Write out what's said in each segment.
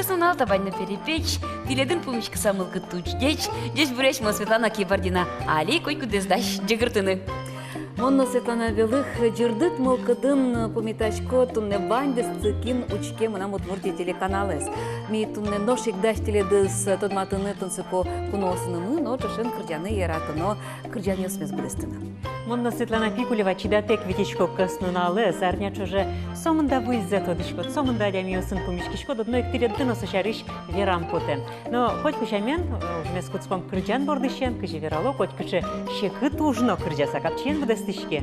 персонал табанна перепечь, тиледин помещик самылкы тучдеч, здесь бурячма Светлана Кибардина, али койку дездаш джигыртыны. Монна Светлана Белых жирдыт мылкыдын помитачко тунне бандес цикин учке мынам утмурти телеканалес. Ми тунне ношик даштиледыс тодматыны тынсыко куносынымы, но чашын кырдяны яратыно кырдяны смес блестына. Монна Светлана Пикулева чидатек витичко кысныналы, зарнячо же сомында выззе тодышко, сомында дямиосын помишкишко, додно эктиредды носышарыш верам поте. Но хоть кучамен, вместо куцком кырдян бордыщен, кыжи верало, хоть куче щекы тужно кырдяса, капчен вдестышке.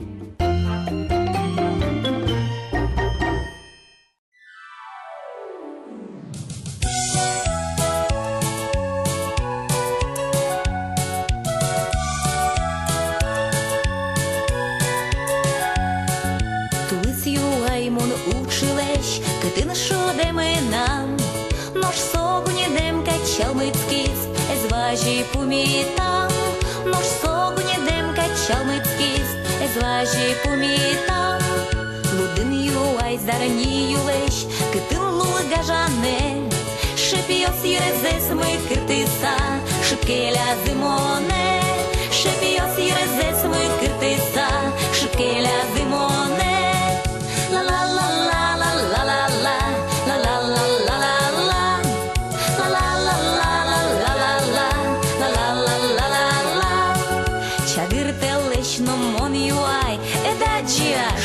Кытын шодемынам, нож согуни дем качал мыцкис, эзважи пумитам, нож согуни дем качал мыцкис, эзважи пумитам. Лудын юай зарни юлеш, кытын лулга жане, шепиос ерезес мы кыртыса, шипкеля зимоне, шепиос ерезес мы кыртыса, шипкеля зимоне.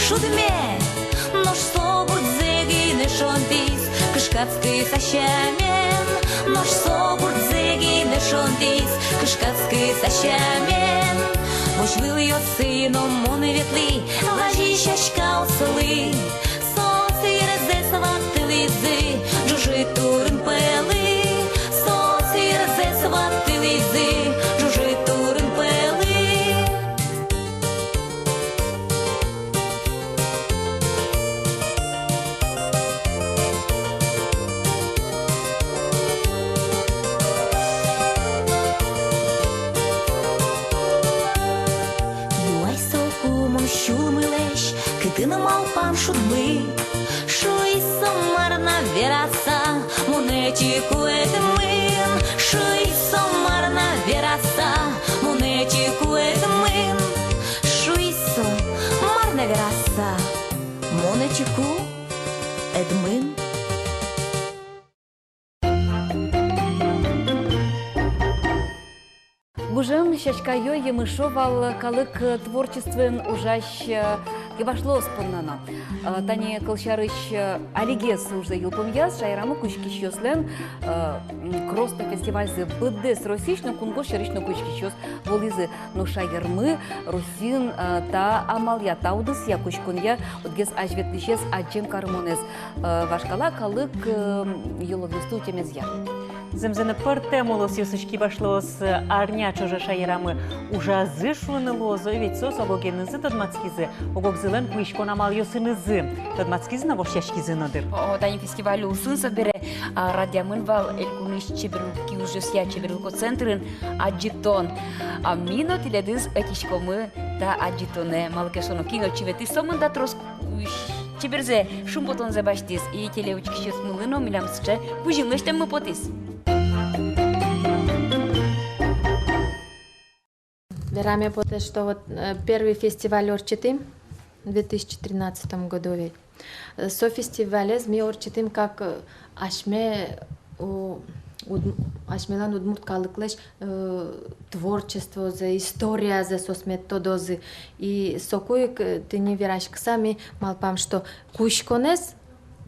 Шудме, нож собут зеги не шонтис, кышкацкий сащамен, нож собут зеги не шонтис, кышкацкий сащамен. Бош вил йо сином моне ветли, важі щашка осели, соси резесова телизи, джужи турн пели, соси резесова телизи, джужи турн пели. Кытыным алпам шудмы, шуй сомарна вераса, монети куэтмын, шуй сомарна вераса, монети куэтмын, шуй сомарна вераса, монети куэтмын. Гужем щачкайо емышовал калык творчествен ужащ кебашло споннано. Тани кылчарыш алигес уже юлпомьяс, шайрамы кучкищослен кросна фестивальзы быддес росично кунгош шарично кучкищос волизы но шайырмы русин та амалия таудыс я кучкунья отгес ажветлишес аджем кармонес вашкала калык юлогусту темезья. Земзене пърте молос юсышки башлос арня чожа шайрамы ужазы шуны лозо, ведь сос огогенызы тодмацкизы, огог зелен куишко намал юсынызы, тодмацкизы на вошяшкизы надыр. О, тани фестивалю усын собере, радиамын вал элькуныш чеберлуки уже сия чеберлуко центрын аджитон, а мино тиледыз этишкомы та аджитоне малкешоно кино чевети сомында трос чеберзе шумботон забаштис и телеучкищес мылыно милямсче пужилныштем мы потис. Верами потому что вот первый фестиваль Орчитым в 2013 году ведь. Со фестиваля мы Орчитым как ашме ашмелан удмурт калыклеш творчество за история за сосметодозы и сокуек ты не веришь к сами малпам что кушконес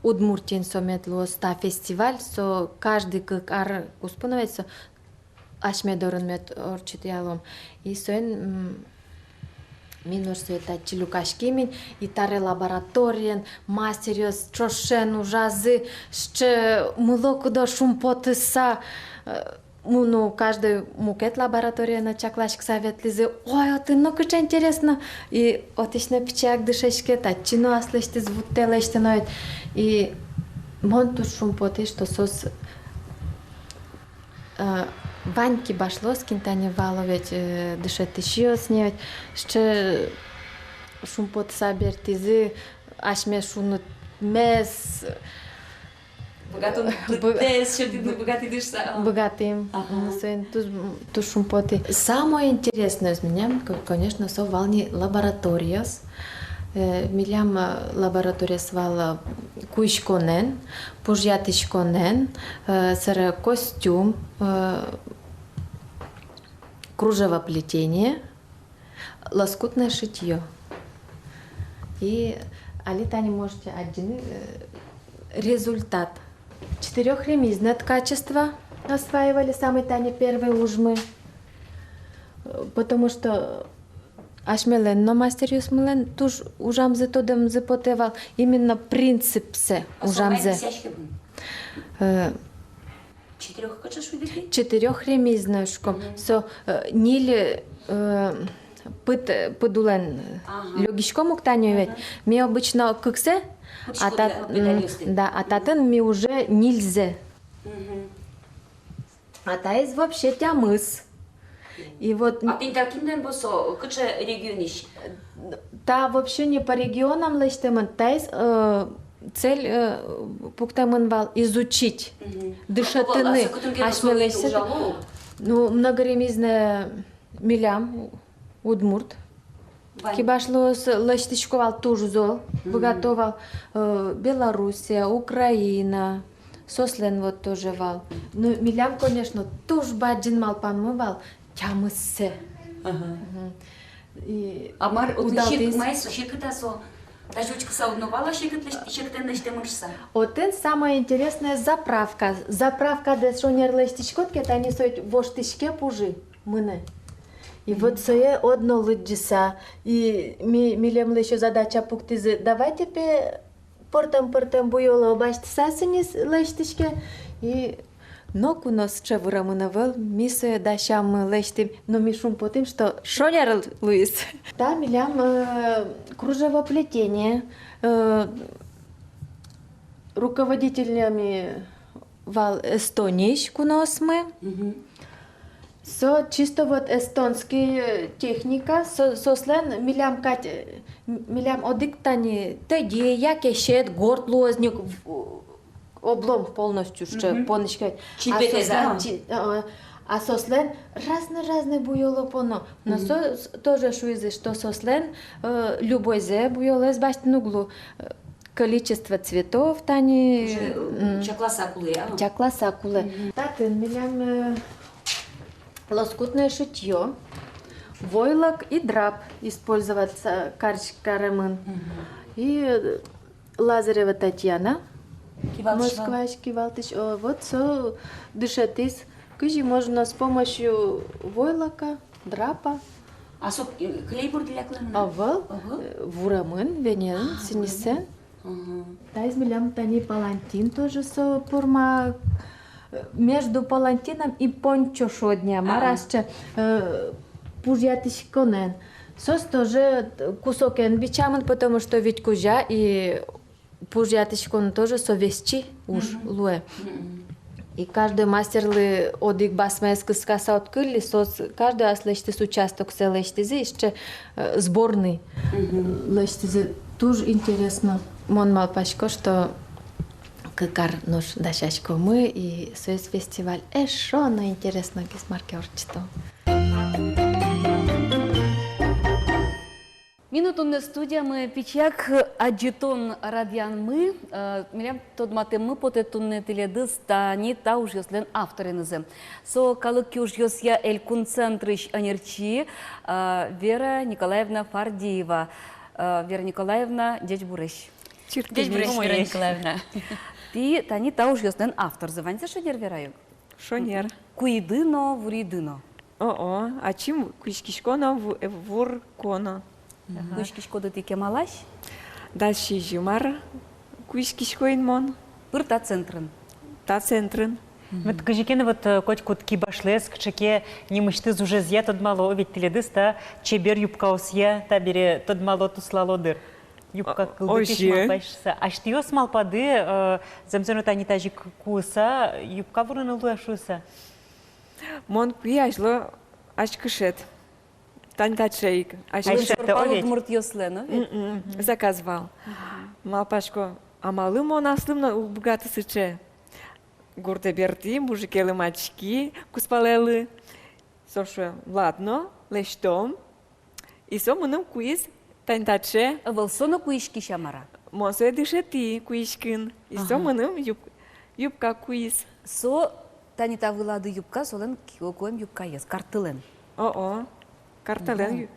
удмуртин сометлос та фестиваль со каждый как ар успоновец ашмедорын мет Орчитялом и соен минор света чилукашкимин и таре лабораториен мастериос чошен ужазы ще мулоку до шумпотыса ну каждый мукет лаборатория на чаклашк советлизе ой это ну как интересно и отишне печак дышешке тачино аслеште звуттелеште ноет и монту шумпоты что сос Ваньки башло с кинтани валовец дышать еще снять, что шумпот собертизы, ашме шунут мес Богато плетес, що ти богатый дышса. Богатые. Тут шумпоты. Самое интересное из меня, конечно, со волни лабораториос. Милям лаборатория свала куишконен, пужятишконен, сара костюм, кружевоплетение, лоскутное шитье. И Алитане можете один результат. 4-ремизное качество осваивали самые Тане первые ужмы. Потому что ашмелен, но мастериус мелен туж ужамзе тодем запотевал именно принцип се ужамзе. 4-ремизное шком. Со нили пыдулен лёгишком уктанивать. Ми обычно кыксе, а татын ми уже нельзя. А та есть вообще тямыс. И вот А ты таким ден босо, кыче региониш? та вообще не по регионам лечтемон, та есть цель пуктамон вал изучить дышатыны. Ну, многоремизная милям, удмурт. Кибашлос лечтичковал тоже зол, выготовал Белоруссия, Украина. Сослен вот тоже вал. Ну, милям, конечно, тоже баджин мал помывал. Тямысе. И А мар удалтыс. майсо шекытасо. Тажучка саудновала шекытеннештемырса. Вот это самая интересная заправка. Заправка des шонер лестичкотки, это они стоят воштичке пужи. Мыне. И вот сое одно лыджиса. И милем еще задача пуктизы. Давайте пе портам буйола обачте сасенис лестичке. И но у нас чевура мы навел, мисо дащам мы лечтим, но ми шум по тем, что шонер Луис. Да, милям кружевоплетение, руководителями вал Эстонии у нас мы. Со чисто вот эстонский техника, сослен милям кать, милям одиктани, теди, яке шед, горд лозник, облом полностью, что поночкать. А сослен разные буйоло поно. Но тоже шуизе, что сослен любой зе буйоло с баштин углу. Количество цветов тани. Чакла сакулы. Татын милям лоскутное шитье, войлок и драп использоваться каремын. И Лазарева Татьяна. Москвач кивалтыш. Вот со дышатыс. Кыжи можно с помощью войлока, драпа. А со клейбур для клемна? А вал вурамын, венен, синисен. Та измелям тани палантин тоже со форма. Между палантином и пончо шодня. Марасча пужятыш конен. Сос тоже кусок энбичамын, потому что ведь кужа и пужятышкон тоже совещи уж луэ. И каждый мастер ли одик басмайскый скаса открыли, каждый аслещтис участок се лещизи, еще сборный лещизи. Тоже интересно. Мон мал пачко, что кар нож дашачко мы и союз фестиваль. Шо на интересно гисмаркерчито. Минутунне студиями пичак аджитон радиан мы, милям тот мате мы потетунне теледыс тани та уж яслен авторинызы. Со калык уж ясья эль концентрищ анерчи Вера Николаевна Фардиева. Вера Николаевна Дечбурыш. Дечбурыш, Вера Николаевна. Ти тани та уж яслен автор. Заваньте шодер вераю? Шонер. Куидыно вуридыно. О, а чим кушкишкона вуркона? Кушкишкода ти кемалаш? Дальше жумар кушкишкоин мон. Пыр та центрын. Та центрын. Вот кажекены вот коть кутки башлес, кчеке не мышты уже зья тот мало ведь теледыста чебер юбка усья табере тот мало туслалодыр. Юбка кылдыкиш малпайшса. А что ее смалпады замзену тани тажик куса юбка вурын улуашуса. Мон куяжло аж кышет. Тань тачейк. Удмурт яслено. Заказывал. Малпашко, а малым он аслым на богатый сыче. гурте берти, мужикелы мачки, куспалелы. Соша, ладно, лештом. И со мыным куиз тантаче, Вылсоно куишки шамара. монсуэ дышети куишкин. И со мыным юбка куиз. Со танита вылады юбка, солен коем юбка ес, картылен. О, картален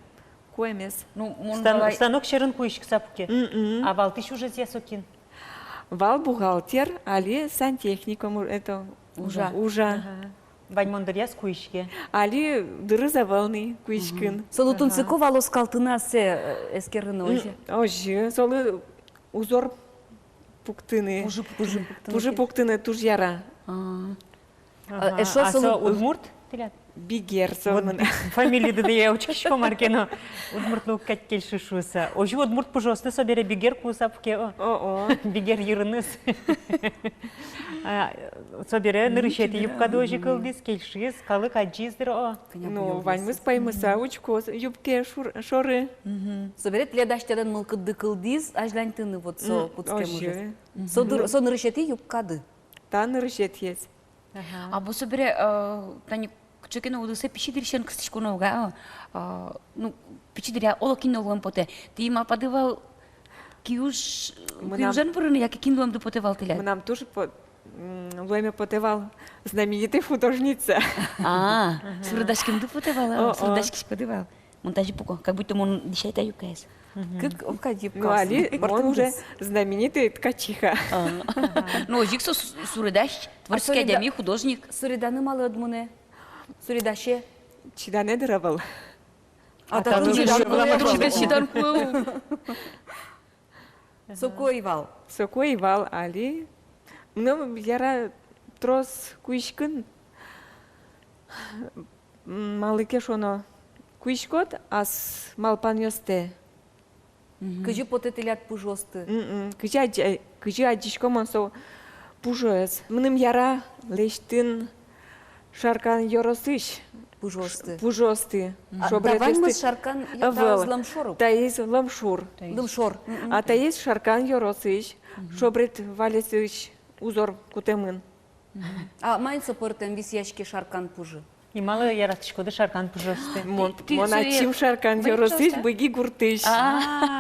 куемес. Ну, можно Станок шерын куишки сапуке. А валтыш уже зясокин. Вал бухгалтер, али сантехником, это уже. Вань мондарьяс куишки. Али дырызавалный куишкин. Солу тунцыко волос калтына се эскерын оже. Ожи, солы узор пуктыны. Пужы пуктыны туж яра. Эшо А со солу удмурт? Тилят. Бигер Вот солмын. фамилия да я учкишко маркено. Удмуртлук каттел шишуса. Ожи удмурт, пожалуйста, собере бигер кусапке. О, Бигер йырыныз. Собере нырышети юбка дожи кылдыз, келшиз, калык аджиздыр. ну, ваньмыз паймыса учко юбке шоры. соберет ледаштадан мылкыды кылдиз, ажлантыны вот со пуцке мужес. Ожи. Со нырышети юбкады. Тан рышет есть. А бо собере тани чекено удусе пичидиршен кстичконовга. Ну, пичидиря олокинолом поте. Ти има падывал киужен вырыны, яки киндуам допотевал Мы тилят. нам тоже Лойме потевал знаменитая художница. Сурдашким допотевал, О. сурдашкиш подывал. Монтажи пуко, как будто он дишайта юкаес. Как овка юбка. Ну, Али, он уже знаменитая ткачиха. Ну, жиксо сурдаш, творческий Сорида- академия, художник. Суриданы малы одмуне. Суридаше. Чидане дырабал. А там та уже жидан была куле мажор. был. Шидан куэл. Соко ивал. Соко ивал Али. Ну, яра трос куишкин. Малыке шоно куишкот, ас малпан йосте. Кыжы потетелят пужосты. Кыжы аджишко монсо пужоес. Мным яра лештин шаркан йоросыш. Пужосты. Пужосты. Давай мы шаркан я ламшору. Та есть ламшур. Лымшор. А та есть шаркан йоросыш. Шобрет валесыш узор кутемын. А майнца портем висяшки шаркан пужы. И мало яратышко да шаркан, пожалуйста. Ты Моначим шаркан йоросыш, быги гуртыш.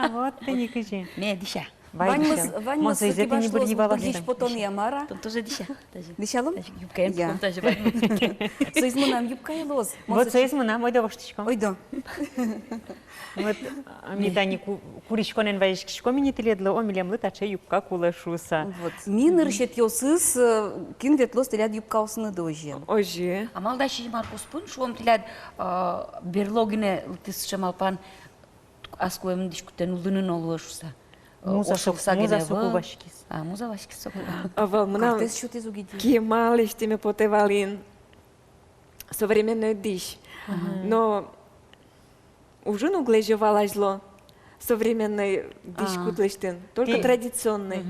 Вот ты не кажи. Не, диша. Ваньмыз из этого не были бігіш потон ямара. Там тоже диша. Дишалым? Юбка, Я. тоже. Соизмы нам юбка и лоз. Вот соизмы нам, ой, даваштычком. Ойдо. Вот мидани куришконен вайшкишко мини теледло, о милемлы таче юбка кулашуса. Вот. Мин рышет йосыз, кин ветлос телят юбка осыны дожен. Ожи. А мал даши Маркус Пун, шуам тилят берлогине тис шамалпан аскуем дишкутен улынын олуашуса. Муза соку башкис. Муза башкис соку. Авал мынам Картес шут из угиди. кемал иштеме потевалин. Современный диш. Но уже углежевала зло. Современный диш кутлештен. Только Ты- традиционный.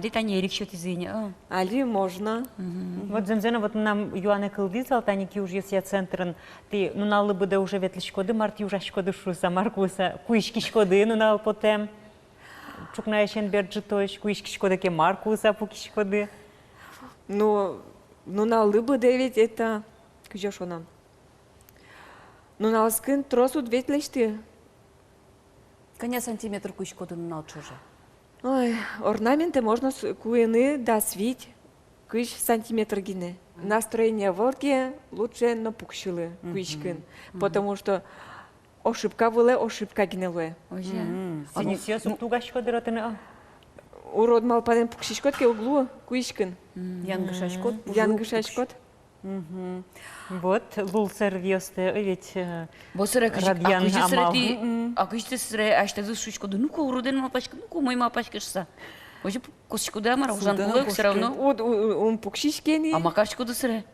Дита не рикшот извиня. Али можно. Вот земзена вот нам Юане Кылдизал, таники уж есть я центрын, ты ну налы бы да уже ветлишкоды, марти уже шкоды шуса, Маркуса, куишкишкоды, ну нал потем. Чукнаешен берджитош, куишкишкоды ке Маркуса, пукишкоды. Ну на лыбы девять это... Где ж она? Ну на лскын тросу две лешты. Коня сантиметр кучкоды на чуже. Ой, орнаменты можно куены досвить, кыш сантиметр гине. Настроение волки лучше на пукшилы куичкин, потому что ошибка была, ошибка гинелуэ. Синисио суптугашкоды ротыны. Урод малпаден пукшишкот ке углу куичкин. Янгы шашкот. Янгы шашкот. Вот, лулсер вьесте, ведь Босыра Радьян Амал. а кыжты сыре ашта шучкоды. Ну-ка, уроден мапачка, ну-ка, мой мапачкашса. Ожи косичкоды амара, ужан кулык все равно. Вот он пукшишкени. А макашкоды сыре.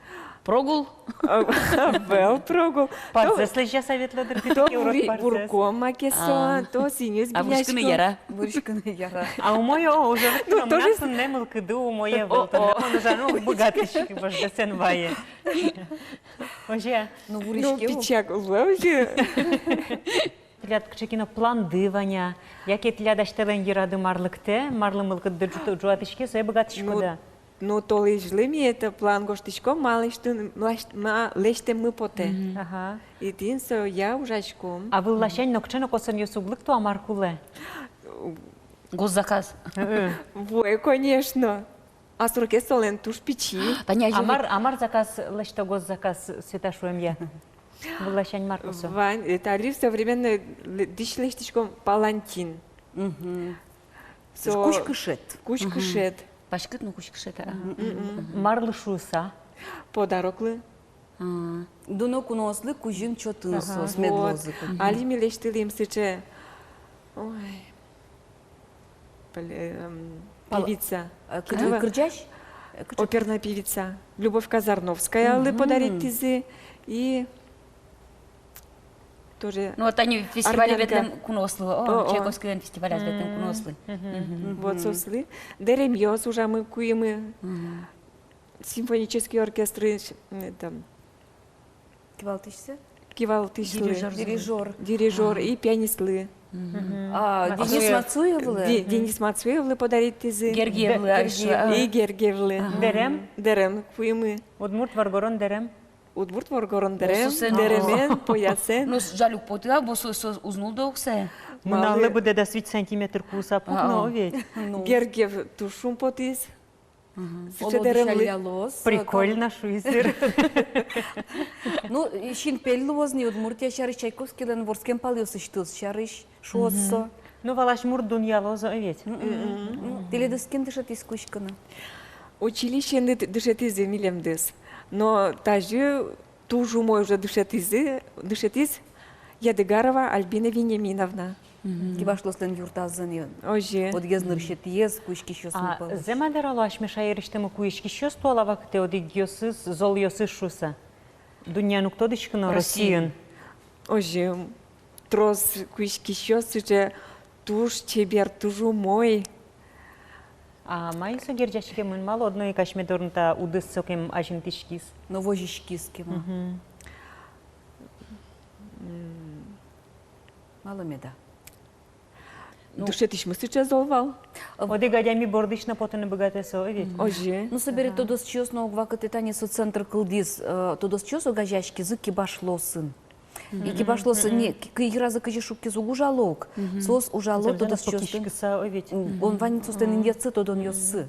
Прогул. Вел прогул. Парзеслежа советлодыр, ты То таки урод парзес. бурком макесон, то синюс А вышканы биляшко. яра. Вырышканы яра. А у моего уже Ну, тоже мясо не мылкыды, у моего он уже ну богатый бождесен вае. Оже, Ну, Ну, вырышки. пичак, уже. тилят кчекино план дываня, яке тилядаштелен йырады марлыкте, марлы мылкыды жуатышке, сой богатышко да. Ну, то лежли ми это план гоштичко, леште мы поте. Ага. И тинсо я ужачком. А ви лашень нокчено косон йосублик, то амаркуле. Госзаказ. Вой, конечно. А сроке солен туш печи. Таня, Амар заказ лешто госзаказ святашуем я. Ви лашень маркусо. Вань, тариф современный диш лештичком палантин. Куш кышет. Куш кышет. Пашкыт, ну кучкышета. Марлышуса. Подароклы. Дуно кунослы кужин чотын сос Вот. медлозы. Али ми лештилим сыче. Ой. Певица. Кырджаш? Оперная певица. Любовь Казарновская алы подарит тизы. И тоже Ну, вот они фестивале Армянка. ветлем кунослы. О, Чайковский фестиваль ветлем кунослы. вот сосли. Деремьёс уже мы куемы. Симфонический оркестр. Там, Кивалтышся? Кивалтышлы. Дирижер. Дирижер и пианистлы. Денис Мацуевлы? Денис Мацуевлы подарит тизы. Гергиевлы, И Гергиевлы. Дерем. Дерем куемы. Удмурт варгорон дерем. Удмурт Воргорон Дерем. Сусен. Деремен, поясен. Ну, жалюк потила, бо узнул до все. Мали буде да світ сантиметр куса пукно, ведь. Гергиев тушум потис. Олодышалялос. Прикольно, шуйзер. Ну, шин пеллозни Удмуртия шарыш Чайковский лен ворскем палёсы штылс шарыш шоссо. Ну, валаш мурт дуньялозо, ведь. Теледыскин дышат из кучкана. Училище не дышетизи милемдес. Но тажи тужу мой уже дышетиз Ядыгарова Альбина Вениаминовна. Кибашлос лен юртазын. Оже. Подъездныр шетиез, кучки шосны А палыш. земадер алаш мешайырыштымы куишки шо стуалава кте одигиосыз, зол йосыз шуса. Дуньяну кто дышкыно Россиин. Оже. Трос куишки щас уже туж чебер тужу мой. А майсо герджашке мын мало одной кашмедорнта удыс сокем ажинтишкис. Но вожишки с кем. Мало меда. Дышетиш мы сейчас золвал. Одигадями бордышна потене богатесо, ведь. Оже. Ну, собери тодос чёс на угва катетани соцентр кылдис. Тодос чёс огажашки зы кибашло сын. И кибашло сын не кыйразы кыжишупки зугу жалок. Сос ужало тодос чёс. Покишкиса, ведь. Он ванит состен индецы, тодон ёсы.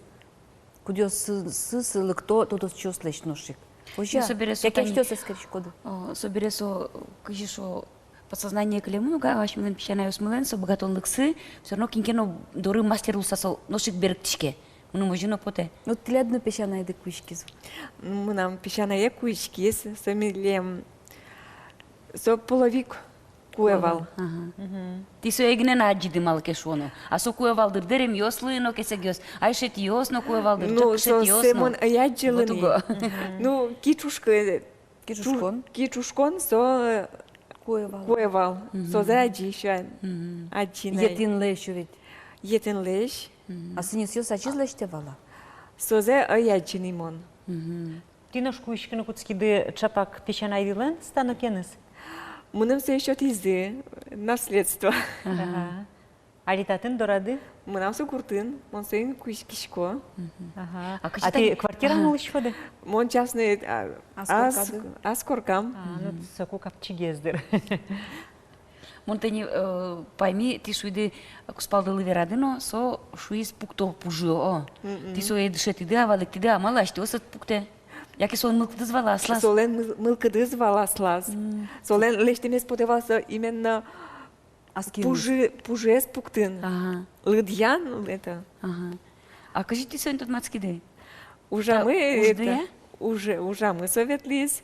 Кудёс сы лыкто тодос чёс лечношик. Ожа. собери Як я сутани. чтёс эскерчкоды. Собере со кыжишо подсознание клему, га ваш милен пищаная усмылен, со богатон лыксы, все равно кинкено доры мастер усасал ношик берктишке. Ну, можено поте. Ну, тлядно пещаная де кучки зу. Мы нам песчаные куички с самилем. Со половик куевал. Ти со егне на аджиди малке шоно. А со кое валдыр дерем йослы, но кесе гёс. Айшет йосно кое валдыр, Ну, чак со шет йосно. Семон аяджилыны. Вотуго. Ну, кичушка. Кичушкон? Кичушкон со Куевал. куевал. Со за аджища. Аджина. Етин лещу ведь. Етен леш. А сынес ёс ачиз лещтевала. Со за аяджиный мон. Ти наш куишкино куцкиды чапак пещана идилен стану кенес. Мы нам все еще тизы. Наследство. Ага. Алитатын дорады. Мы нам все куртын. Мон сейн куичкишко. Ага. А А ти квартира мулыш ходы? Мон частный аскоркам. Ну, соку капчигездер. Монтани пойми, ти шуиде, ако спалда ливерадено, со шуис пукто пужо. Ти со едшет иде, авалек ти де, амала, ще осът пукте. Яке сон мълк да звала аслас. Солен мылкады звала слаз. Солен лештемес подавался именно пуже спуктын. Ага, Лыдьян это. ага. А кажи ти сон тут мацки де? Уже Да, мы ужды это. я? Уже мы советлись.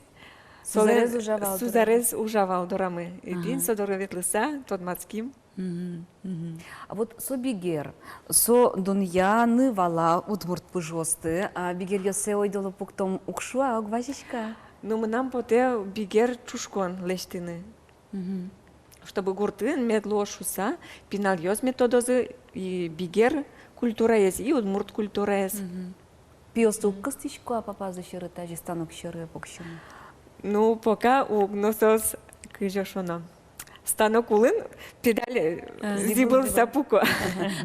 Сузарез ужавал, Сузарез ужавал дорамы. Един содора ветлыса, тот мацким. А вот со бигер, со дуньяны вала удмурт пыжосты, а бигер ёсе ойдолы пуктом укшуа огважишка. Ну мы нам поте бигер чушкон лештины. Чтобы гуртын медло шуса, пинальёс методозы и бигер культура есть, и удмурт культура есть. Пиосты уккастишко, а папа заширы тажи станок ширы покшину. Ну, пока у гносос кыжошоно. Станок улын педали зибыл сапуко.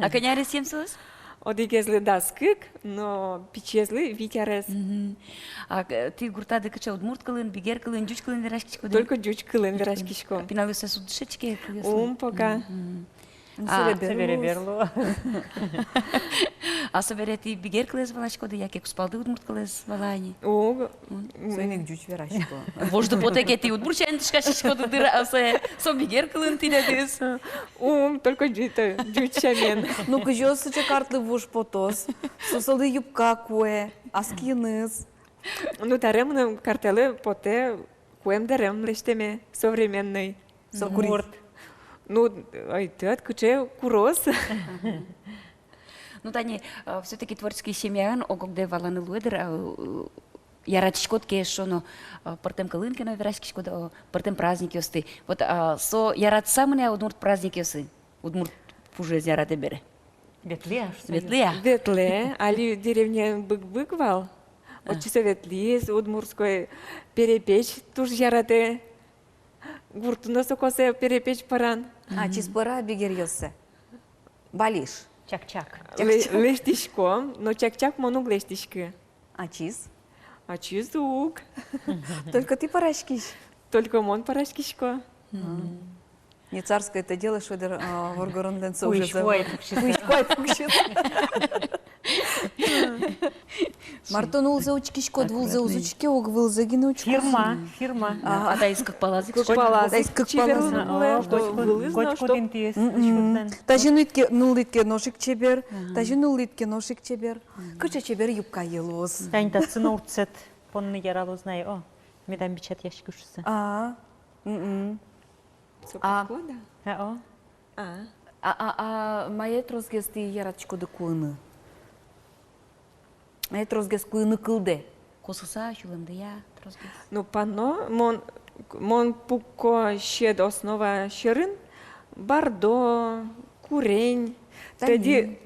А коняре семсус? Одигезли да скык, но пичезли витярес. Ти гуртады кыча удмурт кылын, бигер кылын, жуч кылын вераш кичко. Только жуч кылын вераш кишко. Пиналыса судышечке кылысын. Пока. Севери берлу. А собере ти бигер кылыз валашко, да яке куспалды удмурт кылыз валани. Сөйнек жүч верашко. Вожды потеке ти удмурт шайнтышка шишко дыра, асы со бигер кылын тиледис. Только жучамен. Ну, кыжосы чекартлы вуш потос. Сосалды юбка куэ, аскиныз. Ну, таремны картелы поте куэм дарем лештеме современный. Мурт. Ну, ай, ты откуче курос. Ну, Тани, все-таки творческий семьян, огогде валаны луэдер, яратишкот кешоно, партем калынкино верашкишкот, партем праздники осты. Вот со ярат самыне удмурт праздники осы, удмурт пуже ярате бере. Ветлия. Светлия. Ветле, али деревня бык-бык вал. Очи советли, удмурской перепечь, туж ярате. Гуртуна сокосе перепечь паран. А, чиспыра бигер йосы. Балиш. Чак-чак. Лештишко, но чак-чак монук лештишки. А чиз? А чизук. Только ты парашкиш. Только мон парашкишко. Не царское это дело, что это в Оргоронденце уже Уйшкой. Мартон улза учкишко, двулза узучке, огвылза гine учку. Фирма. А та из как палазик. Как Кочкодин тиес. Шкутлен. Тажи нулитке ношик чебер, тажи нулитке ношик чебер. Кыча чебер юбка елоз. Тань та цена урцет. Понны ярало знае. О, медам бичат яшки ушысы. Сокода. О. Маэтрос гести яратчко да куыны. Маэтрос гес куыны кылде. Косыса, чулымды я, трозгес. Ну, пано, мон пуко щед основа щерын, бардо, курень. Тани.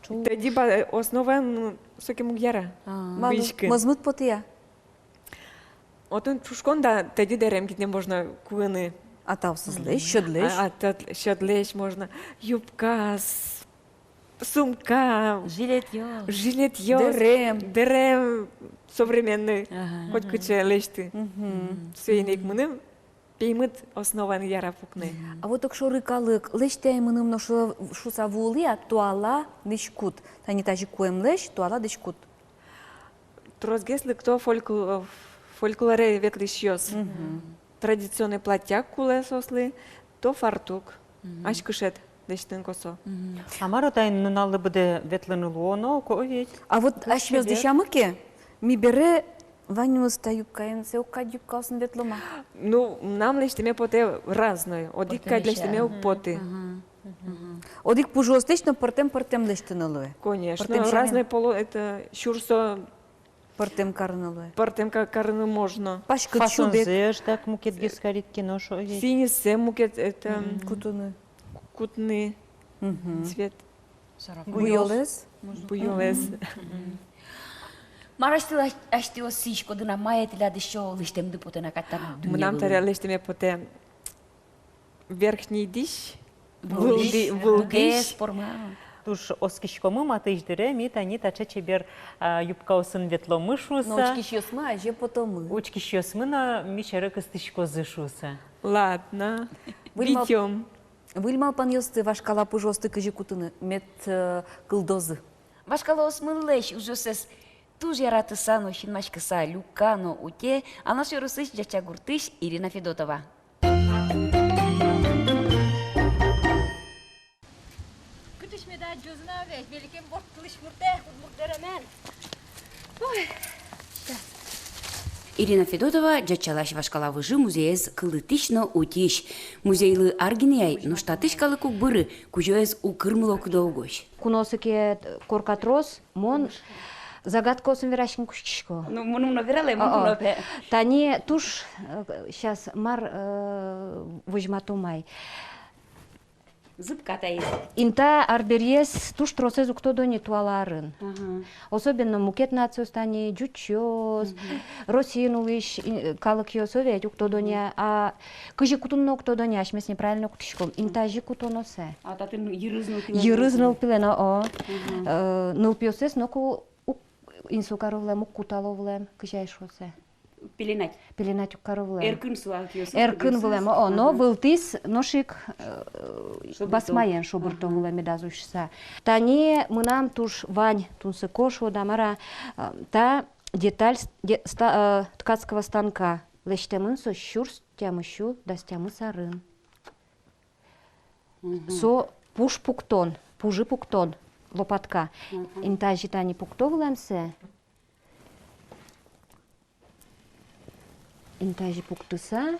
Тоді основа соки мугяра. Вишки. Мазмут потия. Отын чушкон да тоді дерем не можна куыны. А там созлеш, щодлеш. А тут щодлеш можна. Юбка, сумка, Жилет ё. дерем современный. Хоть куча лешти. Сөйнек мыным, пеймыт основаны яра пукны. А вот так шо рыкалык, леш тәймыным ношу шуса вулы, а туала дышкут. Тани тажи куем леш, туала дышкут. Трозгесли кто фольклоре ветлищёс. Традиционный платьяк куле сосли, то фартук. Аш кышет дештен косо. Амаро тайн нуналы буде ветлыны луоно, коведь. А вот ашвез дышамыке, ми бере ванюста юбкаен, сеука юбкасын ветлыма. Ну, нам лештеме поте разное. Одикка лештеме поты. Одик пужостеч, но партем лештенылуе. Конечно. Партем Разное поло, это щурсо, Партем карнылуе. партем как карны можно. Пашка чудек. Фасонзеш, так мукет гескарит кино, шо ведь. Синий семукет, это Кутуны. кутный цвет. Буйолес. Буйолес. Мараштила ашти осишко дына маятиля дышо лиштемды потена каттан. Нам таря лештеме поте верхний диш, Вулдиш. вулдиш. Форма. Туш оскишкомы матыш дыре, ми тани тача чебер юбка осын ветломы шуса. Ночки щесма, а же потомы. Учки щосмына мишеры кыстышко зышуса. Ладно. Выльма- Битем. Выльмал пан ёсты вашкала пужосты кыжи кутыны, мет кылдозы. Вашкало осмыллеш ужосес туж яраты сано шинмашкаса люкано уте, а наш юрысыш жача гуртыш Ирина Федотова. Ирина Федотова жачалаш вашкала выжы музеез кылытышно утиш. Музейлы аргинеяй, но штатышкалы кукбыры, кужоез укырмыло кудоугош. Куносыке коркатрос, мон загадкосын верашкин кушкишко. Ну, мы набирали, Тани туш сейчас мар выжматумай. Зыбка-то есть. Инта арберьес туш тросез уктодони туаларын. Особенно мукет нациостани, джучос, росинулиш, калыкьосове уктодони, а кыжи кутунно уктодони, ашмес неправильно уктышком. Инта жи кутоносе. А та ты йырызнул Йырызныл пилена, о. Нылпиосес, ноку инсукаровлем, укуталовлем, кыжайшосе. Пеленать. Пеленать укаровлем. Эркын суалкиос. Эркын влем, о, но вылтис ношик басмаен шобыртовлем медазушса. Тани мынам туш вань тунсы кошу дамара та деталь ткацкого станка. Лештемын со щурс тямыщу дастямы сарын. Со пуш пуктон, пужи пуктон, лопатка. Инта житани пуктовлемсе. Интажи пуктыса,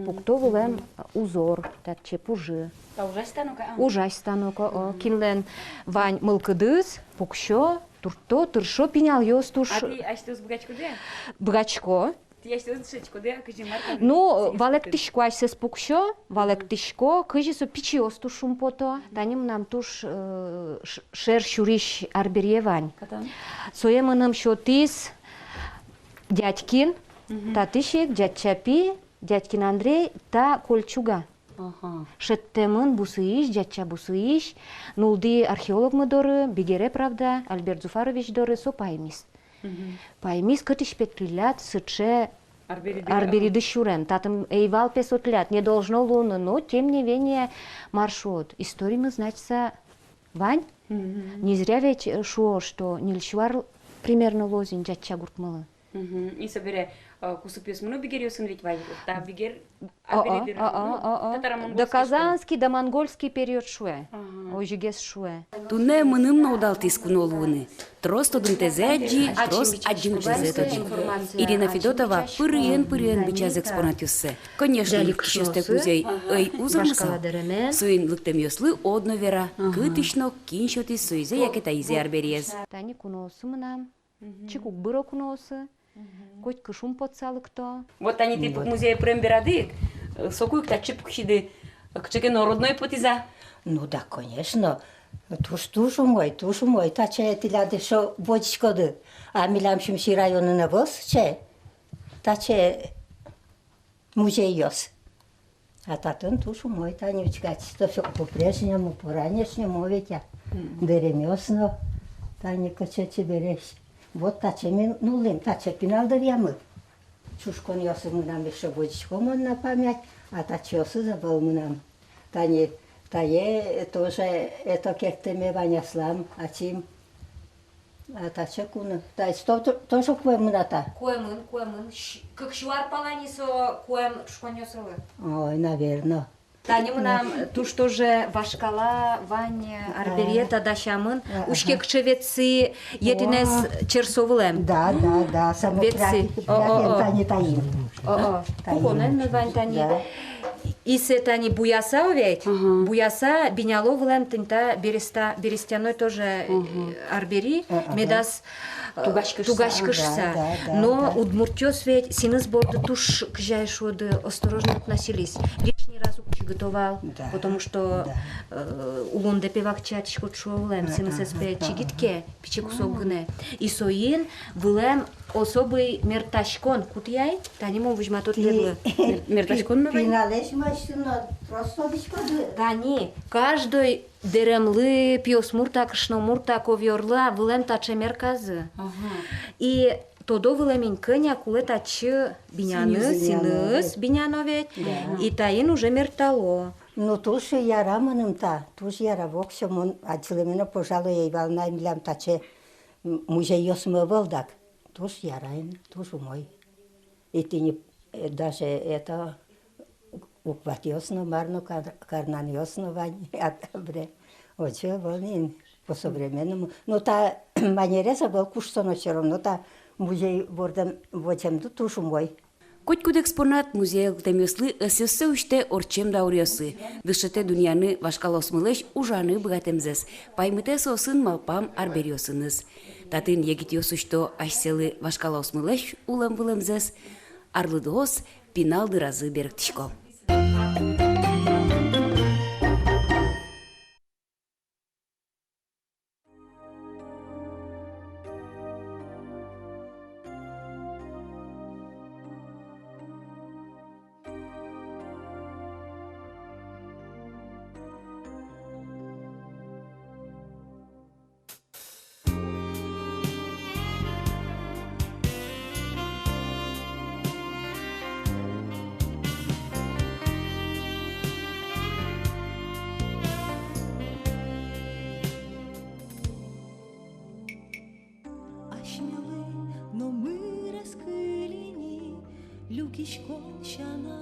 пуктовулем узор, татче пужи. Та ужась станока. Ужась станока, кинлен вань мылкыдыз, пукшо, турто, тыршо пинял йос туш А ты ащтос бгачку де? бгачко. Ты ащтос шечку де? Кыжи марка. Ну, валек тишко айсес пукшо, валек тишко, кыжи со пичи ос тушум пото, таним нам туш шер шуриш арберье вань. Катан. Соемыным шотис дядькин, татышек, дядчапи, дядькин Андрей, та Кольчуга. Шеттемын бусыиш, дядча бусыиш, нулди археолог мыдоры, бигере, правда, Альберт Зуфарович доры, со паймис. Паймис кытыш петлят, сыче арбериды щурен. Татым эйвал 500 лет, не должно луны, но тем не менее маршрут. Истории мы значится Вань. Не зря ведь шо, что нильчвар примерно лозин дядча гуртмалы. И собере кусупес мну бигерёсын ведь вай. Та бигер Да казанский, да монгольский период шуэ. Ожигес шуэ. Туне мыным наудалтис кунолуны. Трос тодын тезеджи, трос аджим чезетоджи. Ирина Федотова пырыен бичаз экспонат юссе. Конечно, ликшёсте кузей эй узырмысал. Суин лыктем ёслы одно вера. Кытышно киншоти суизе якета изе арбериез. Тани куносы мынам. Чикук быро куносы. Коть кышум подсалыкто. Вот они ты музей премберадык. Сокуй ктачы пукшиды. Кчеке народной потиза. Ну да, конечно. Тушу мой, та че тиляды шо бодичкоды. А Милямшимши районына бос, че? Та че музей ёс. А татын тушу мой, та не учкать, что все по-прежнему, по-ранешнему, ведь я. Беремёсно, та не качете берешь. Вот таче мен нулым, таче пиналдыр ямы. Чушкон ёсы мынам еще бодичком он на память, а таче ёсы забыл мынам. Тане, тае тоже это кектеме ваняслам, а чим. А таче куна. Та что тоже куем мыната. Куемын. Как шуар паланисо куем шконёсылы. Ой, наверное. Тани мынам туш тоже вашкала вань арбериета дашамын. Ушке кчевецы етинес черсовылем. Да, самопряки, тани таим. Кухонен вань тани. Исе тани буяса ведь, буяса биняловлем тинта берестяной тоже арбери, медас тугашкышса. Но удмуртёс ведь синыз борды туш кжайшоды осторожно относились. Лишний раз готовал, потому что улонда певак чатишко чуовлем, синыз эспе чигитке, пичи кусок гне. И соин вылем особый мерташкон кутяй, тани мо выжматот лерлы. Мерташкон на Пиналеш машина, просто бишкоды. Тани, каждый деремлы, пиос мурта, крышно мурта, ковьорла, вылем таче мерказы. И тодо вылемень кыня куле тачы биняны, синыз биняно ведь, и таин уже мертало. Ну, туш яра мынымта, туш яра воксем, ачылымына, пожалуй, эйвал наймлям таче музей ёсмы вылдак. Туш ярайн, туш умой. И ты не, даже это ухватёсно, марно карнанёсно вань, бре. Оче, волнин, по-современному. Ну, та манереса был куштоно все равно, та музей бордам вочем, туш умой. Котькуд экспонат музей темёслы өсөсө үште орчем даурёсы. Дышете дуньяны вашкалосмылеш ужаны бгатемзес. Паймыте сосын малпам арберёсыныз. Татын егитёс үшто айселы вашкалосмылеш улам вылемзес. Арлыдоос пиналды разы беріктишко. кишконщана.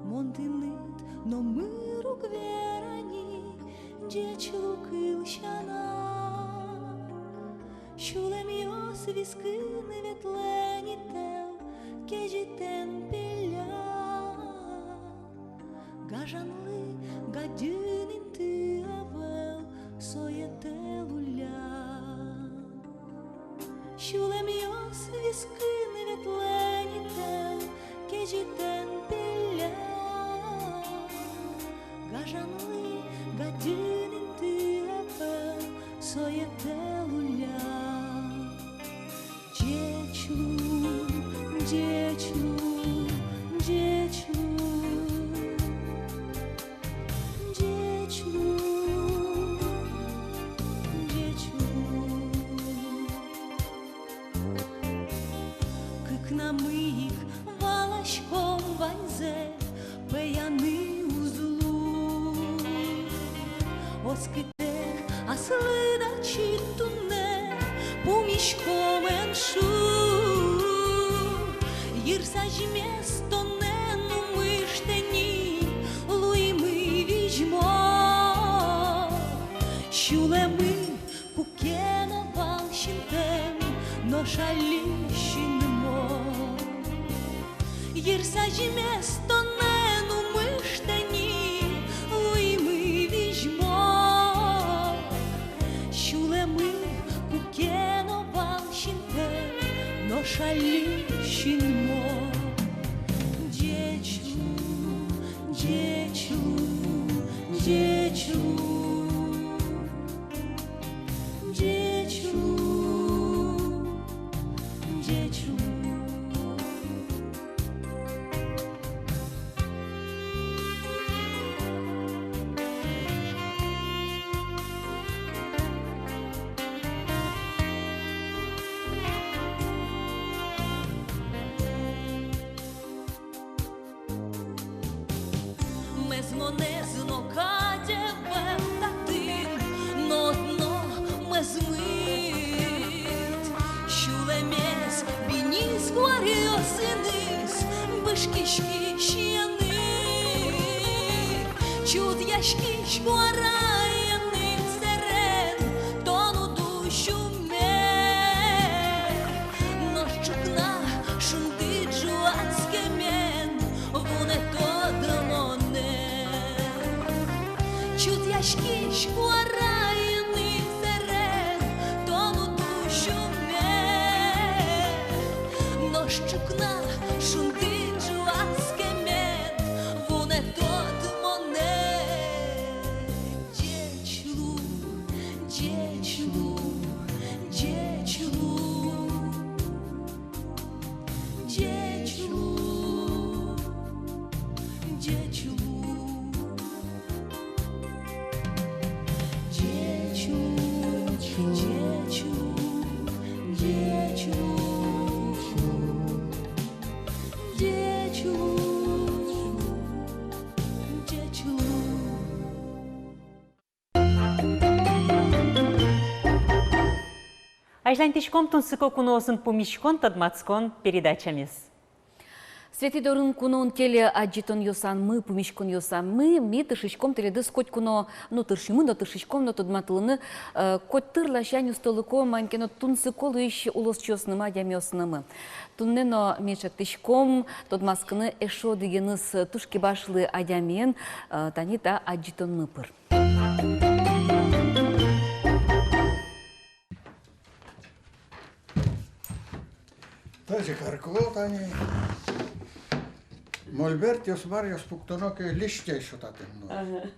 Монтинит, но миру кверани, дечлу килщана. Шулем йос вискини ветлені тел, кежітен піля. Гажанли, гадюнін ти авел, соєтелуля. Шулем йос вискини ветлені тел, кежітен піля. Гажанли, гадюнін ти авел, соєтелуля. Дечлу, дечлу, дечлу, дечлу, дечлу. Как на миїх валашком ванзе, пеяни узлу. Оскитех, аслида читуне, помішком еншу. Їрса ж місто не numыштені, луїми віжмо. Шулеми кукена балшінтем, но шаліщінмо. Їрса ж місто не numыштені, луїми віжмо. Шулеми кукена балшінтем, но шаліщінмо. Дечлу, дечлу, дечлу, дечлу, дечлу. Мезмонезно кадєве татин, но дно мезмит. Шулемес бініс гваріосинис, бишкішки щяни. Чуд яшкіш гвараєни серед, тону душу мер. Но щукна шунди джуанське мен, вуне то драмоне. Чуд яшкіш гвараєни серед, тону душу мер. Но щукна шунди джуанське мен, вуне то драмоне. Дечлу, дечлу, дечлу, дечлу, дечлу. Айжлантичком тунсыко куносын помишкон тадмацкон передачамыз. Светидорын кунон теле аджитон йосан мы, помишкон йосан мы, ми тышичком теледы скоть куно, ну тыршимы, но тышичком, но тодматылыны, коть тырла шаню столыко, манькено тунсыко лыш улос чосныма дямёснымы. Туннено мешак тышком, тодмаскыны эшо дегеныс тушки башлы адямен, танита аджитон мыпыр. Тăsi карклотани, Мольберт jos varjos puktonoke listeissotaten noin.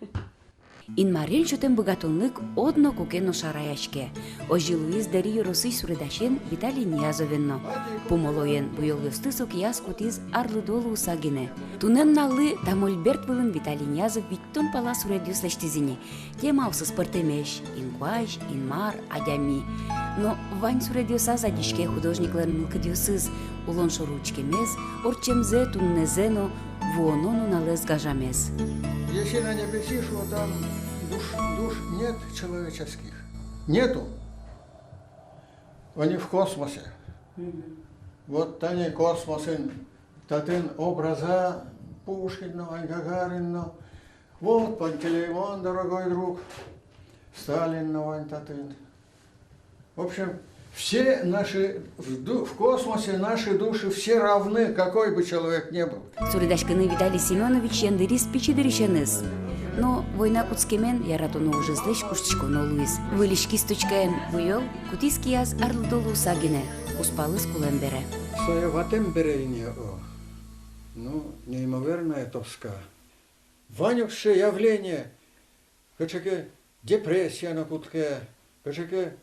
Инмарен чотен богатонлык одно кукено шараяшке. Ожилуиз дари росы суредашен Виталий Ниязовенно. Помолоен буйол ёстысок яс кутиз арлы долу усагине. Тунен налы тамольберт вылын Виталий Ниязов биттон пала суредюслештизини. Тема усыз пыртемеш, инкуаж, инмар, адями. Но вань суредюса задишке художникларын мылкыдюсыз улон шоручкемез, орчемзе туннезено, вуонону налез гажамез. Если на небеси, что там душ нет человеческих. Нету. Они в космосе. вот тани космосын, татын образа Пушкина, Гагарина, вот Пантелеймон, дорогой друг, Сталин, Навань Татын. В общем, все наши, в космосе наши души все равны, какой бы человек ни был. Суридашканы Виталий Семенович яндырис пичидыришеныз. Но война куцкемен яратуну уже злыш куштичконо Луис. Вылишки стучкаем буйол, кутиски яз арлдолу сагине, успалыс кулем бере. Своя ватем берейне о. Ну, неимоверная тоска. Ванюкше явление, качеке депрессия на кутке, качеке,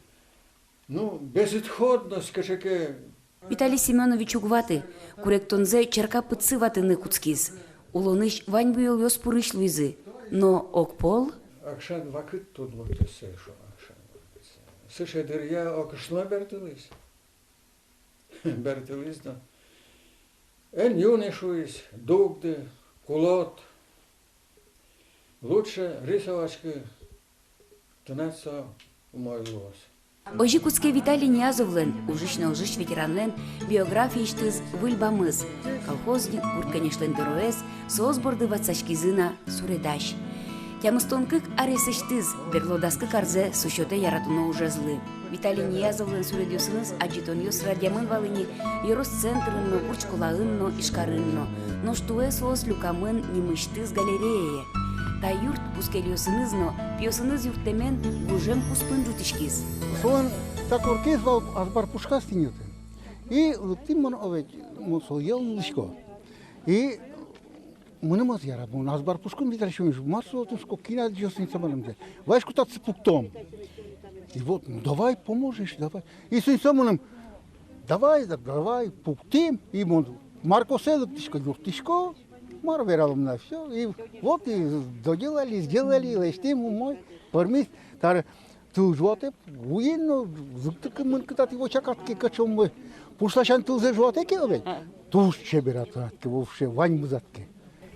ну, безысходность, качеке. Виталий Семенович угваты, куректонзе черка пыцы ватыны куцкиз. Улоныш вань буйол ёс пурыш Луизы. Но окпол... Акшан вакыт тут вот и сэшо, акшан вакыт. Сэшедыр я окшла бертылыс. Бертылыс, да. Эн юнишуис, дугды, кулот. Лучше рисовачки тынаться в мой лос. Ожи куцке Виталий Ниязовлен, ужиш ветеранлен, биография иштыз выльбамыз. Колхозник, гуртканешлен дыроэс, соосборды ватсачкизына суредаш. Тямыстонкык аресыштыз, берлодаскы карзе сущоте яратуно ужазлы. Виталий Ниязовлен суредюсыныз аджитоньос радиамын валыни, ерос центрынно, бурчкулаынно, ишкарынно. Но штуэ соос люкамын немыштыз галерея. Та юрт пускелиосынызно, пиосыныз юрттемен гужем куспын жутишкиз. Соан так оркезвал азбар пушкастинюты. И ты мон овет мусоел лишко. И мы маз яра, мон азбар пушком витрашуешь, массу туско кина джосин самарамде. Ваш куда цепуктом. И вот, ну давай поможешь, давай. И сын саманом, давай, пуктим. И мон Марко седок тишко юртишко. Мар вералом на все. И вот и доделали, сделали, лештим мой. Пормис, тар tu joate, uino, zukte că mâncătat o ceacat că ce mă. Pușla și tu ze joate că ove. Tu ce berat că vovșe vani muzat că.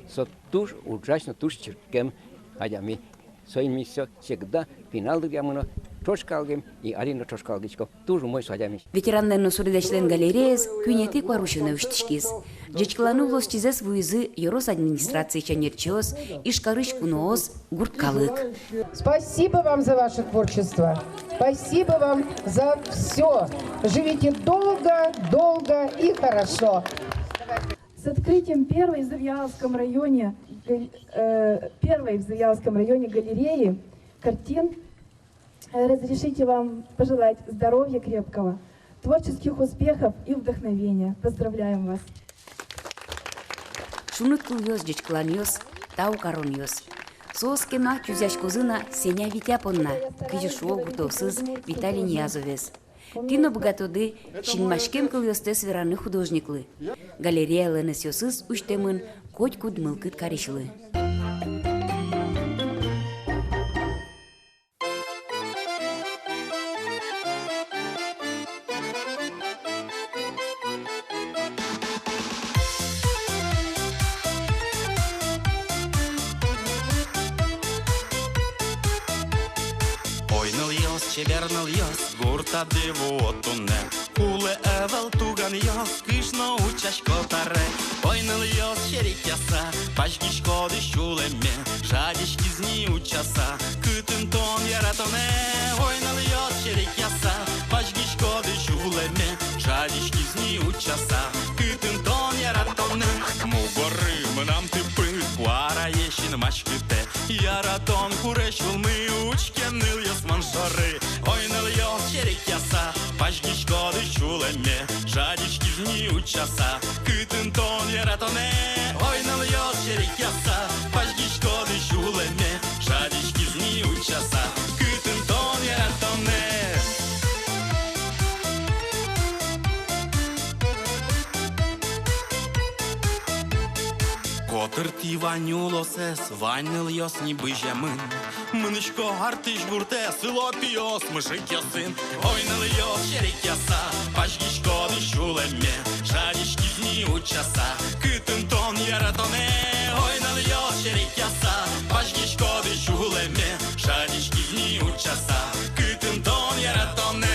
Со туш ужасно туш черкем, адями. Соин миссо всегда финал дыгямыно чошкалгем и арина чошкалгичко тоже мой садями. Ветераннен суредачлен галереяс күнети кварушына үштишкиз. Жечкалану влостизес вуизы Ерос администрации чанерчос, ишкарыш куноос гурткалык. Спасибо вам за ваше творчество. Спасибо вам за все. Живите долго, долго и хорошо. С открытием первой в Завьяловском районе галереи картин разрешите вам пожелать здоровья крепкого, творческих успехов и вдохновения. Поздравляем вас! Шунут кулёс жечкланёс, тау коронёс. Соскема тюзяшкозына Сеня Витяпонна, кыжышуо гуртовсыз Виталий Ниязовес. Тино богатоды шинмашкем кылёстес вераны художниклы. Галерея ленесёсыз уштемын коть куд мылкыт каришлы. Чебернал яс, гурта диву отуне. Куле эвел туган яс, кышно учашко таре. Ойнал яс, шерик яса, пашгишко дышулеме. Жадишки зни учаса, кытын тон яратоне. Ойнал яс, шерик яса, пашгишко дышулеме. Жадишки зни учаса, кытын тон яратоне. Мугоры мынам тыпы, куара ешин машкыте. Яратон курешул мы учкеныл яс маншары. Ойнал яс, шерик яса, пашгишко дышулеме. Жадишки зни учаса, кытын тон яратоне. Ойнал яс, шерик яса, пашгишко дышулеме. Жадишки зни учаса, кытын тон яратоне. Котыр ти ванюлосес, ванил йос ни быжамын. Мынышко артыш гурте, сыло пиос, мышик йосын. Ойнал йос, шерик яса, пашгишко дышулеме. Жадишки зни учаса, кытын тон яратоне. Ойнал йос, шерик яса, пашгишко дышулеме. Жадишки зни учаса, кытын тон яратоне.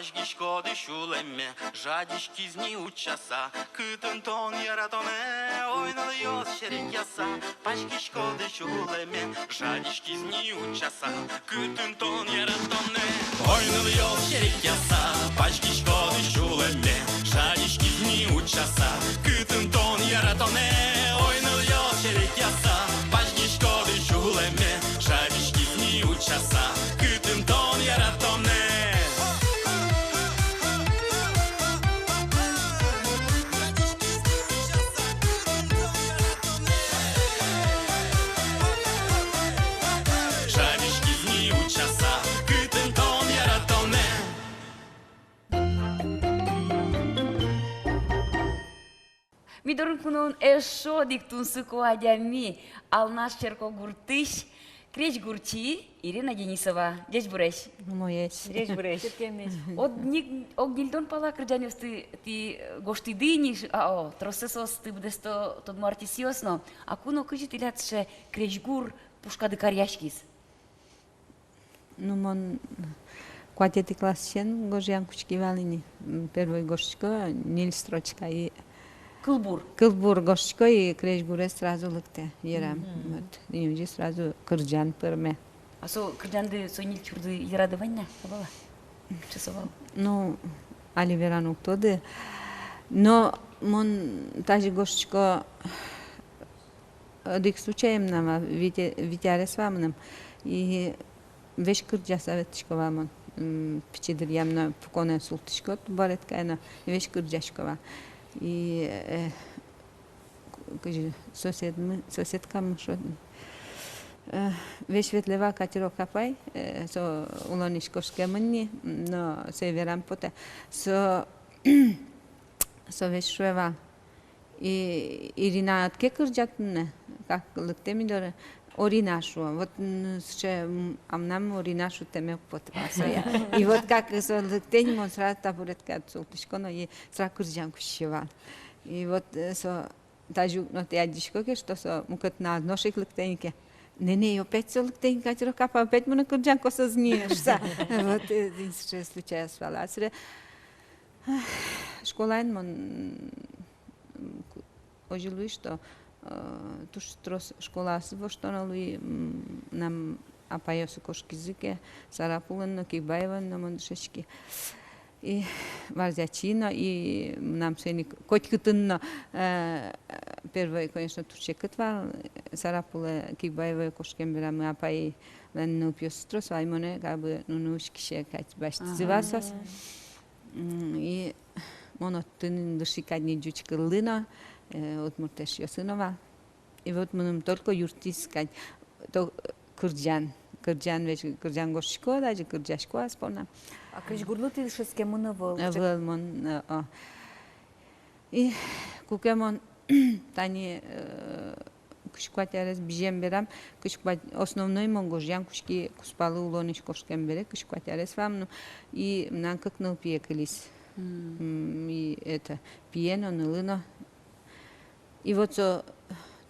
пажгишко дышулеме, жадишки зни учаса, кытын тон яратоне, ойналıyor şerik yasa, пажгишко дышулеме, жадишки зни учаса, кытын тон яратоне, ойналıyor şerik yasa, пажгишко дышулеме, жадишки зни учаса, кытын тон яратоне, ойналıyor şerik yasa, пажгишко дышулеме, жадишки зни учаса, кытын тон яратоне. Мидорун кунун эшо диктун сыкуадями алнаш черко гуртыш, креч гурчи Ирина Денисова. Дечь буреш. Моец. Дечь буреш. Од гилдон пала крджанев ти гошти диниш, тросесос ти будесто тод мартисиосно, а куно кажи ти лятше креч гур пушка де каряшкис. Ну мон кватети классен гожян кучки валини. Первый гошчко Нил строчка и Кылбур. Кылбур гошчко и креч гуре сразу лыкте. Ерам. Вот. И сразу кырджан перме. А со кырджанды сойнил чурды ярады ванна, бала? Часовал? Ну, али верану тоды. Но мон тажи гошчко дик случаем нама витяре с вамным. И веш кырджа советчко вамон. Пичидир ямна пуконен султышко барет кайна веш кырджашкова. И соседкам что весь ветлева катерок капай со улонишковская мни но северам поте со весь шуева и Ирина отке кырджатны как лыктеми доре Оринашу, вот ще амнам Оринашу теме потпасая. И вот как со лыктени он сразу табуретка отсултышко, но и сразу кырджанку щевал. И вот со даже но те адишко ке что со мукат на одношик лыктеньке. Не, опять со лыктенька, катеро капа, опять му на кырджанку сознишься. Вот единственное случай свала. Школайн мон ожилуй что туш трос школа сво что налуи нам апайосу кошки языке Сарапулын, Кибаева, на Мандушечки. И Варзячина, и нам сегодня котькутынно первое, конечно, турчекытвал Сарапула, Кибаева, кошкем берам апай лен пьёстрос, аймоне, как бы нунушки кать баштизывасас. И монотын душикадни джучкылына от Муртеш Йосынова. И вот мы только юртискать, то кырджан веч кырджан гошко, даже кырджашко аспона. А креч гурлу ти шеске мына вол. Вол мон. И кукемон тани кышкватярес бижем берам, кышкват основной мон гожян кушки куспалы улониш кошкем бере, кышкватярес вам, и нам как пиекалис. И это пиено, нылыно. И вот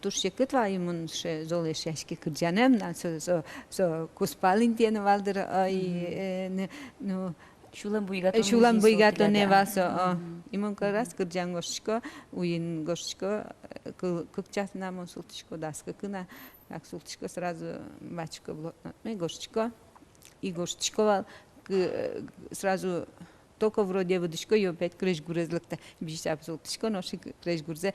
туше кытва имон ше золешяшки кырджанем, на со куспалин тена валдыр, и ну Шулан буйгато не васо. Имон карас кырджан гошко, уин гошко, кыкчас намон султышко даска кына, как султышко сразу бачко блотно, гошко, и гошко сразу только вроде водышко, и опять крыш гурезлыкта, бишап султышко, ноши крыш гурзе.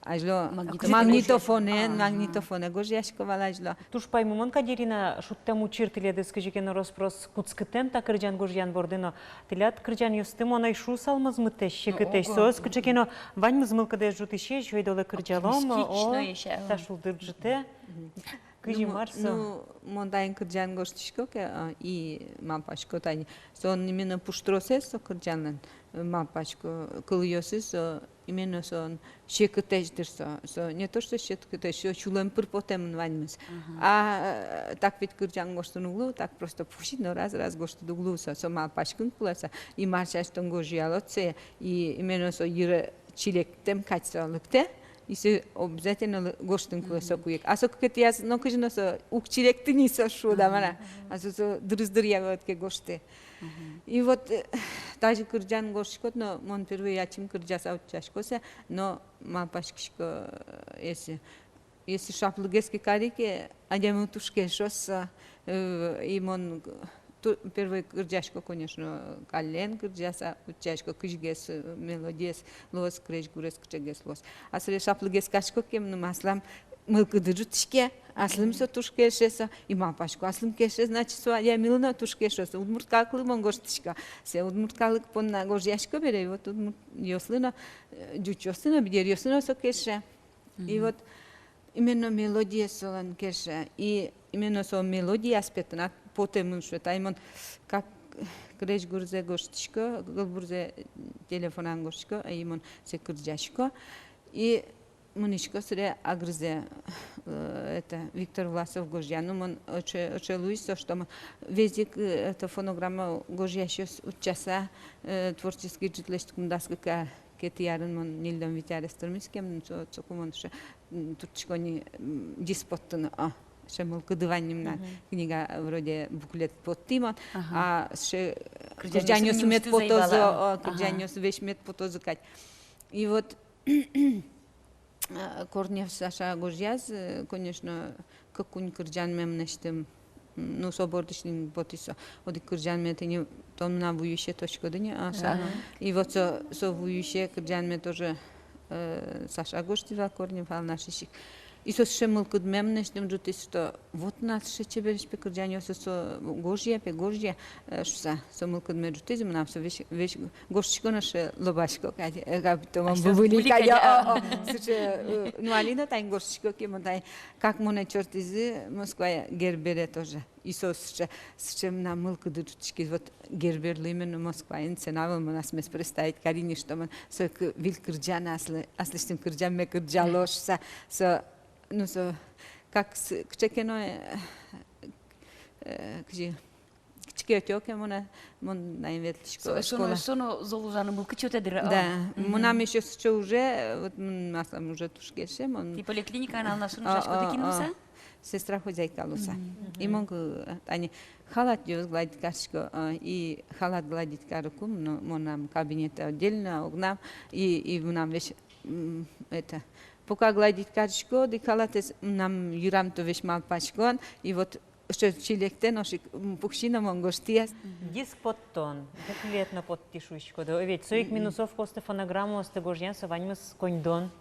Ажло магнитофоне гожяшкова ажло. Туш паймумон кадирина шуттему чиртиледе скажикен роспрос куцкытем та кырджан гожян бордено. Тилят кырджан юстым онай шу салмаз мытеш шекетеш сос кычекено ваньмыз мылкаде жутише жойдоле кырджалом та шулдыр жите. Кыжи марсо. Ну, монтайн кырджан гоштишко и мампашко тань. Сон именно пуштросес со кырджанын мампашко кылйосыз именно сон шекетеждер со не то что шекетеж, что чулем пырпотем ваньмыз. А так ведь кырджан гоштун углу, так просто пушит, но раз гоштун углу со мампашкын куласа и маршаштон гожиалоце и именно со юре чилектем качсалыкте. Если обязательно гоштын куласа куек. А со как я, но кажется, со укчилекты не со шу да мана, а со дрыздыр ягодки гошты. И вот даже кырджан горшкот, но мон первый ячим кырджаса учашкося, но малпашкишко, если шаплыгески карике, адяму тушкешоса, и мон первый кырджашко, конечно, кален кырджаса учашко, кыжгес, мелодиес, лос, креш, гурес, кчегес, лос. А сре шаплыгес кашко кем, ну маслам, мылкыдыры тишке, аслым со тушкешеса, и малпашко аслым кеше, значит, я милна тушкешеса, удмурткалык монгош тишка, се удмурткалык понна гош яшко бере, вот удмурт ёслына, дючослына, бидер ёслына со кеше, и вот именно мелодия солан кеше, и именно со мелодия аспектна, потом что таймон как креш гурзе гоштишко, гурзе телефонан гоштишко, а имон се кырджашко, и Муничко сре агрзе это Виктор Власов Гожьяну, он очень Луисо, что мы везде эта фонограмма Гожьящос учаса творческий житлест кундаска кетиярын мон нилден витярестырмис кем цокумон ше турчко не диспоттын шемол кыдываннимнан книга вроде буклет поттимон, а ше кырджанёс мет потозо, кырджанёс вешмет потозо кать. И вот Корнев Саша Гожьяз, конечно, какун кырджан мемнештем, ну собордышлин потисо, оди кырджан метени том на вующе точка дыня, и вот со вующе кырджан ме тоже Саша Гожьева Корнев алнашищик. И со шемыл куд мемнештем жутис, что вот нас шечебериш пе кырджан ёсо со Гожья пе Гожья, шуса со мыл куд ме жутизм нам со веш Гожчико наше лобашко, как то вам бывали кая, слушай, ну Алина тайн Гожчико кем как моне чертизы Москва гербере тоже. И со с нам мыл куд жутички вот герберли именно Москва инценавал мы нас мес представить карини что мы со вил кырджан асли с тем кырджан ме кырджалош со ну со как кчекено кжи кчекетёке мона мон наинветлишко школа. Соно золужано был кчёте дыра. Да, мона еще что уже вот маслам уже тушкеше мон. Ти поликлиника на нашу шашко докинулся? Сестра хозяйка луса. И могу они халат ёз гладить кашко и халат гладить карукум, но монам кабинет отдельно огнам и нам вещь это пока гладить кашко, ди халатес нам юрам то вещь мал пачкон и вот что чилекте ношик пукшина монгоштия. Диск подтон, дефлетно подтишучко. Да, ведь соик минусов косте фонограмму осте Гожьян со ваньмас коньдон.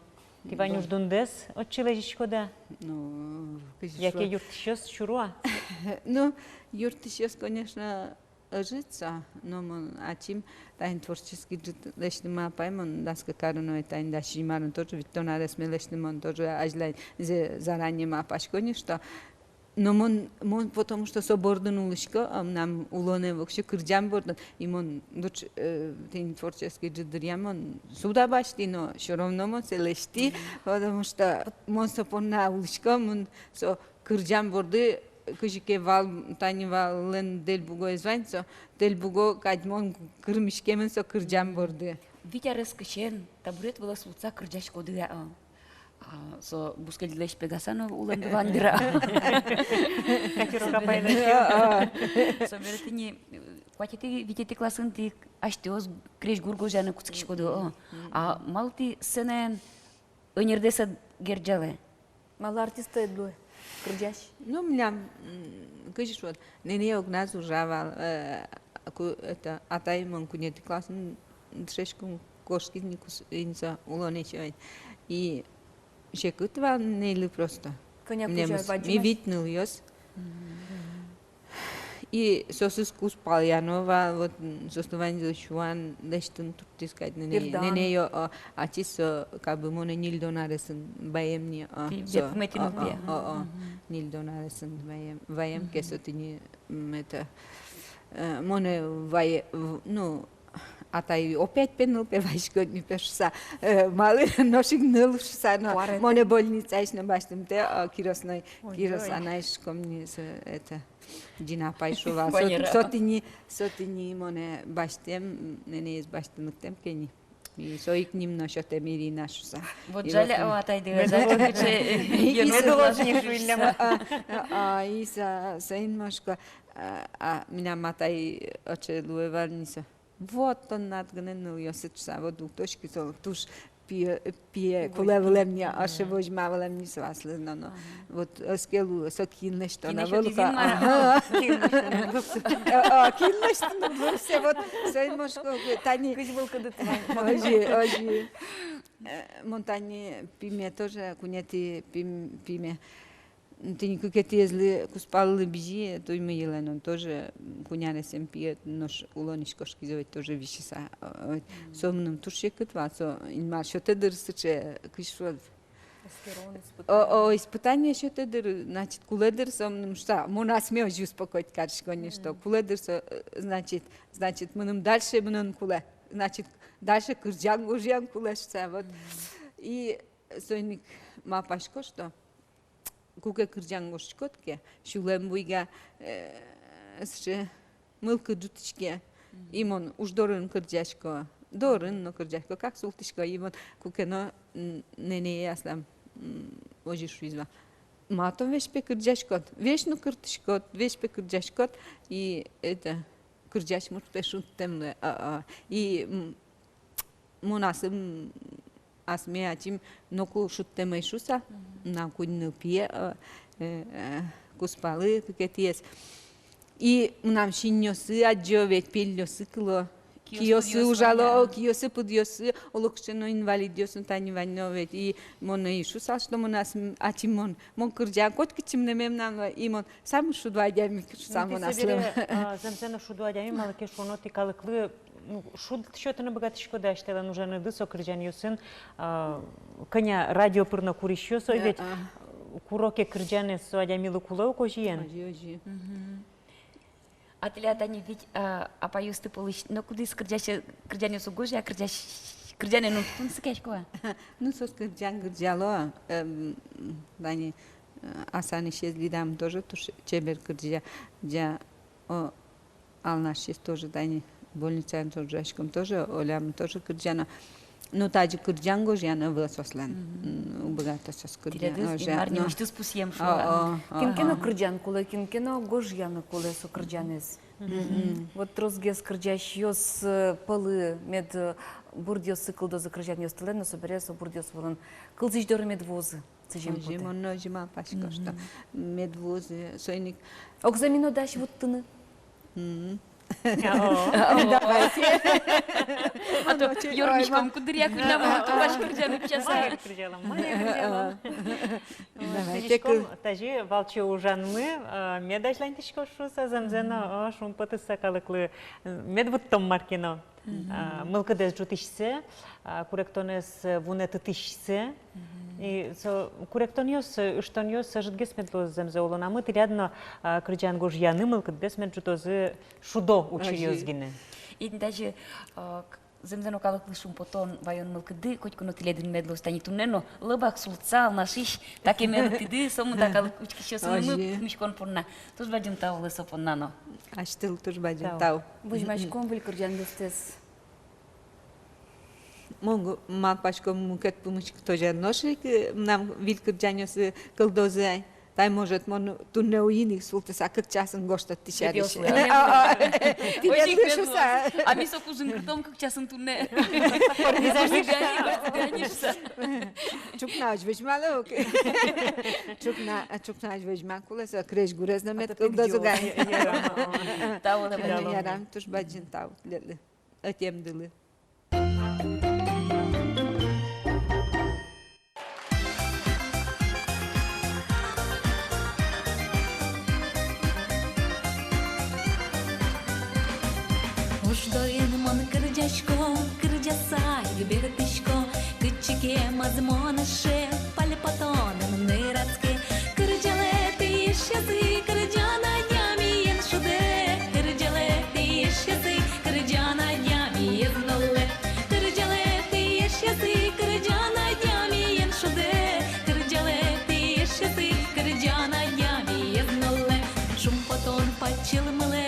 Ти ванюш дундес от чележичко да. Ну, яке юртишёс чуруа. Ну, юртишёс, конечно, житься, но мон ачим тайн творческий лешный мапаймон даска карно тайн даши марон тоже ведь то надо смелешный мон тоже ажлай заранее мапашкони что но мон потому что собордун улышко нам улоне вообще кырджан бордун и мон дуч тайн творческий жидырьямон суда башти но всё равно мон селешти потому что мон сопонна улышко мон со кырджан борды кыжике вал тани вален дел буго званцо дел буго кадмон кырмишкемен со кырджан борды. Витя раскачен табурет волос луца кырджашко дыра. Со бускелдилеш пегасано улан дывандыра. Катирока пайдашо. Соберетини кватити витети класын ти аштеоз креш гургожаны куцкишко ды. А малти сенен өнердеса герджале. Мал артиста эдлуэ. Кырджаш. Ну, меня, конечно, вот, не огназ ужавал, это, атай мон кунети классын, трешкун кошкизникус инса улонечевать. И шекутвал нели просто. Коня ми витнул ёс. И сосус кус пальянова, вот, соснований за шуан, лештун тут искать, не ё, а чисо, как бы, моне нильдонаресен, баемни, нильдонаресен, баем, кесотини, это, моне, ну, а тай опять пенул певашко, не пешса, малы ношик нылшса, но моне больница, аж на баштем те, кирос анаиш комни, это, Дина пайшова, сотини моне баштем, не из баштем тем кени. И соик ним ношоте мири нашуса. Вот жаль, атай дыгаза, и са ин машко, а меня матай оче луеварниса. Вот он надгненил ёсычса, вот у точки сол, туш пие кулевлемня, аше возьмавлемни сваслы, но вот скелу сокинне что на волка. Кинне что на все вот соймошко тани. Ожи. Монтане пиме тоже кунети пиме. Ты никакие если куспалы бежи, то и мы елен, он тоже куняне сем пьет, нож улонишко шкизовать тоже вещеса. Сомным тушекет вас, инмал что ты дырсыче, кишвод. Испытание что ты дыр, значит куледыр сомным что, мона смею же успокоить каршкони что куледыр значит мы нам дальше мы куле, значит дальше куржан куле что вот и сойник мапашко что куке кыржангошкотке шулем буйга мылкы дутичке имон уж дорын кыржашко дорын но кыржашко как султишко имон куке но нене яслам ожиш визва матом вешпе кыржашкот вешну кыртышкот вешпе кыржашкот и это кыржаш муртпе шуттем и монасым асме атим ноку шуттемай шуса на кунны пие куспалы кекетиес и нам шиньосы аджовет пильосы кило киосы ужало киосы подиосы олокшено инвалидиосы тани ванновет и моны шуса что монас атим мон кыржа кот кичимне мемнан и мон сам шудвадями сам монаслы замзена шудвадями малке шоноти калыклы шуд что-то на богатышко даштела нужно дысо кыржаньосын коня радио пырна курищосо ведь куроке кыржане суадямилы кулау кожиен. А ты лятани ведь поюсты полыш, но куда из кыржаньосу гожи, а кыржане ну тун сыкешко. Ну сос кыржан кыржало, дани асаны шезлидам тоже туш чебер кыржа, джа алнашес тоже дани. Больница тоже ашком тоже олям тоже кырджана. Ну таджи кырджанго жана высослан. Убогато сос кырджана. Марни что спусем шо. Кинкено кырджан куле, кинкено гожьяна куле со кырджанес. Вот розгес кырджащиос палы мед бурдиос цикл до закрыжания столена соберется бурдиос волон. Кылзич дор медвозы. Жимон ножима пашко что медвозы сойник. Окзамино даш вот тыны. Давайте. А то Юрничком кудряк нам ваш кырджаны часа. Давайте. Тажи волчи ужанмы медашлантишко шуса замзена шум потыса калыклы медвуттом маркино. Мылкыдес жутишсе, куректонес вунеты тишсе. И куректониос, штониос, жидгес медлоз замзеолона. Мы рядно кырджан гожьяны мылкыдес меджутозы шудо учиозгине. И даже земзено калыклы шум потом вайон мылкыды, хоть коно теледин медлоз тани туннено, лыбак сулцал нашиш, так и медлкыды, сому так калыкучки щас мы мишкон порна. Туж бадим тау лысо поннано. А штыл туж бадим тау. Бужмачком выль кырджан гостес. Монгу мапашко мукет помочь тоже ношик нам вилкер джанёсы кылдозай тай может мон тунне уиник султес а как часен гоштат тишариш. А ми соку жинкртом как часен тунне. Чукнаж вежмалок. Чукнаж вежмакулес креш гурез на мет кылдозугай. Тау да ярам туш баджин тау. Атем дылы. Уждоин мон кырджашко, кырджасай бертишко, кычике мазмонаше, пальпатоном нырацке, кырджалеты исчезы, кырджана дями шуде, кырджалеты исчезы, кырджана дями нуле, кырджалеты исчезы, кырджана дями шуде, кырджалеты исчезы, кырджана дями нуле, шумпотон пачилмле.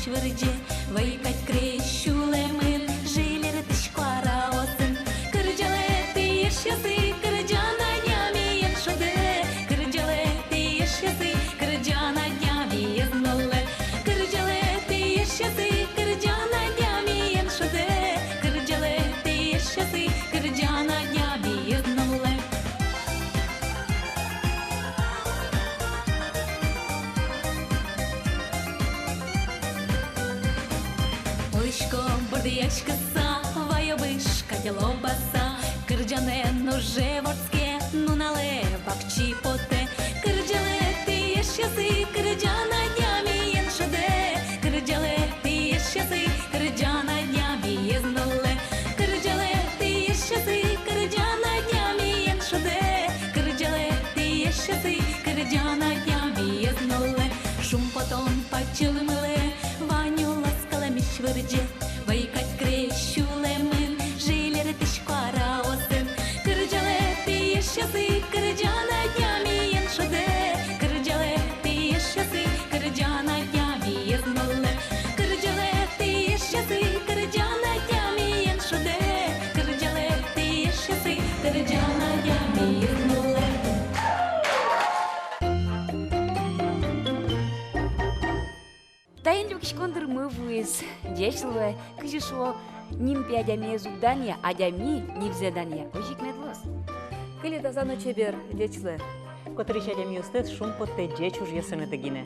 Швырже, вайкать крещулемын, жилер тышкуара осын. Кырджалеты ешесы, кырджана дями шуде, кырджалеты ешесы, кырджана дями нуле, кырджалеты ешесы, кырджана кыса, вайобышка делобаса, кырджане ноже ворске, нунале бакчи поте, кырджале ты ешясы, кырджана днями еншаде, кырджале ты ешясы, кырджана днями езнуле, кырджале ты ешясы, кырджана днями еншаде, кырджале ты ешясы, кырджана днями езнуле, шум потом почилмыле, ваню ласкала мишвырже, вайкать крещуле мын, жилер тишкара осын, кырджале ты ешясы, кырджана днями еншаде, кырджале ты ешясы, кырджана днями езнуле, кырджале ты ешясы, кырджана днями еншаде, кырджале ты ешясы, кырджана днями езнуле. Тайын люкишкондыр мы вуез. Дешлы, кыжишо, нимпи адями зудания, адями нивзедания. Ожик медлос. Кыле тазаны чебер, дечлы. Котрыч адями устет шум потте дечуж ясыны дегине.